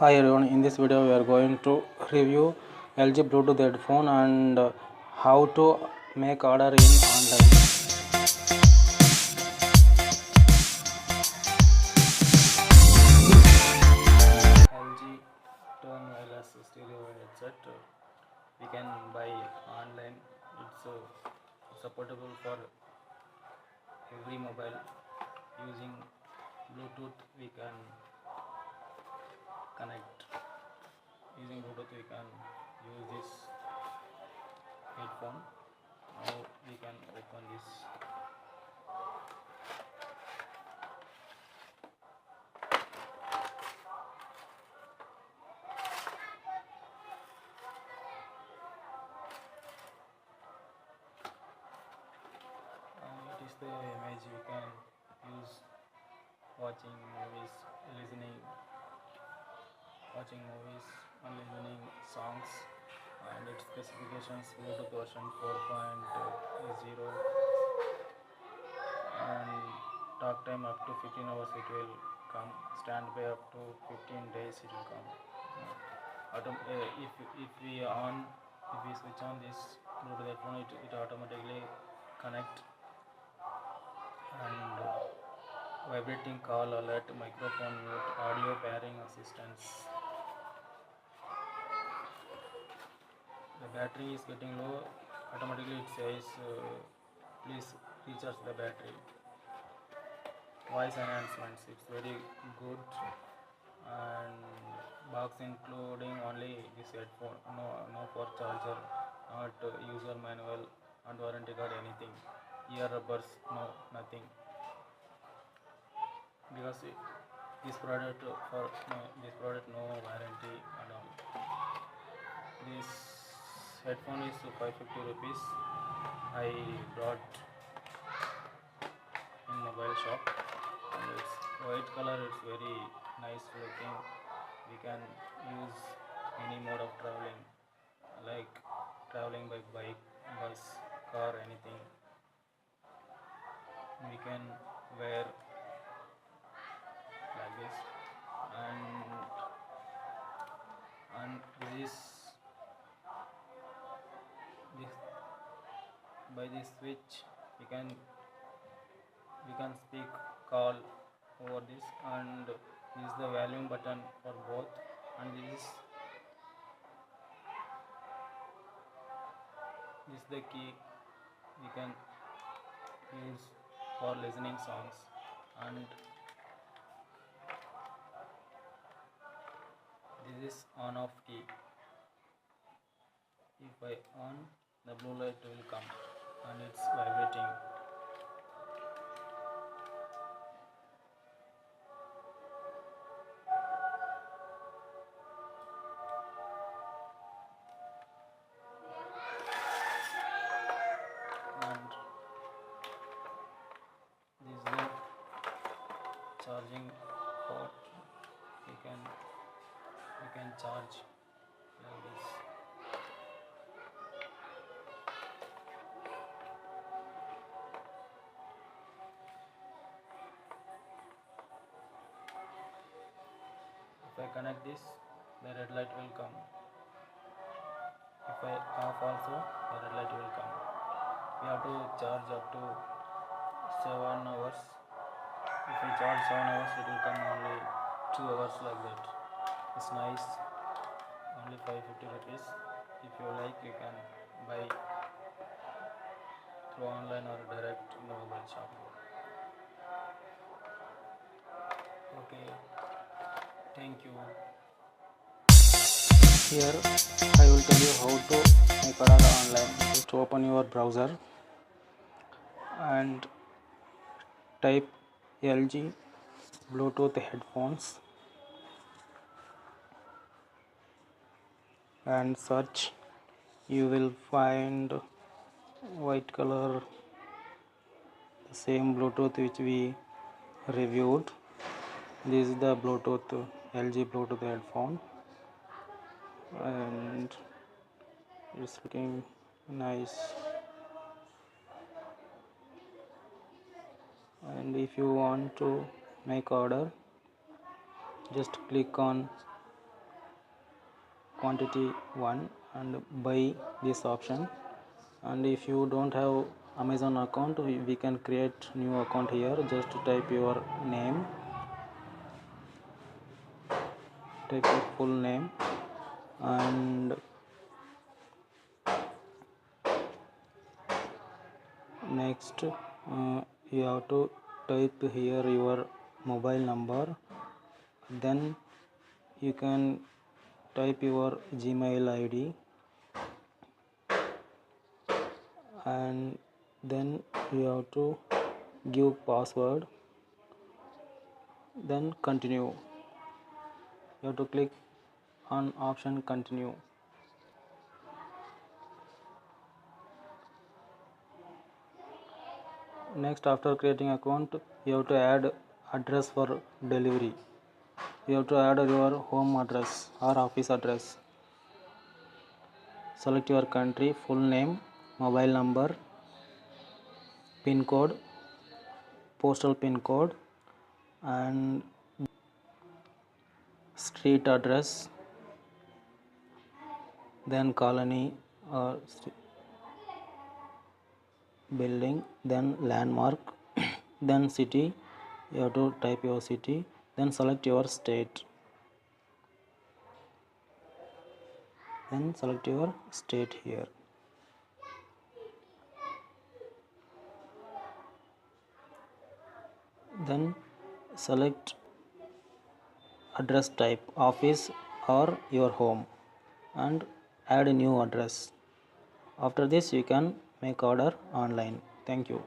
Hi everyone, in this video we are going to review LG Bluetooth headphone and how to make order in online. LG tone wireless stereo headset we can buy online. It's supportable for every mobile. Using Bluetooth we can connect. Using Bluetooth we can use this headphone. Now we can open this. It is the image you can use watching movies, and listening songs. And its specifications: Bluetooth version 4.0 and talk time up to 15 hours it will come. Standby up to 15 days it will come. If we switch on this Bluetooth headphone, it automatically connect and vibrating call alert, microphone mute, audio pairing assistance. The battery is getting low, automatically it says please recharge the battery. Voice enhancements, it's very good. And box including only this headphone, no for charger, not user manual and warranty card, anything. Ear rubbers, no, nothing, because this product no warranty and all. This headphone is 550 rupees. I brought in mobile shop and it's white color. It's very nice looking. We can use any mode of traveling, like traveling by bike, bus, car, anything. We can wear like this, and this by this switch we can speak, call over this, and this is the volume button for both, and this is the key we can use for listening songs. And this is on off key. If I on, the blue light will come and it's vibrating. And this is the charging port. We can charge like this. If I connect this, the red light will come. If I off also, the red light will come. We have to charge up to 7 hours. If we charge 7 hours, it will come only 2 hours like that. It's nice. Only 550 rupees. If you like, you can buy through online or direct in the mobile shop. Okay, thank you. Here I will tell you how to make order online. Just open your browser and type LG Bluetooth headphones and search. You will find white color, the same Bluetooth which we reviewed. This is the Bluetooth LG Bluetooth headphone, and it's looking nice. And if you want to make order, just click on quantity 1 and buy this option. And if you don't have Amazon account, we can create new account here. Just type your name, type your full name, and next you have to type here your mobile number. Then you can type your Gmail ID, and then you have to give password, then continue. You have to click on option continue. Next, after creating account, you have to add address for delivery. You have to add your home address or office address. Select your country, full name, mobile number, pin code, postal pin code, and street address, then colony or building, then landmark, then city. You have to type your city, then select your state, then select your state here. Then select address type, office or your home, and add a new address. After this you can make order online. Thank you.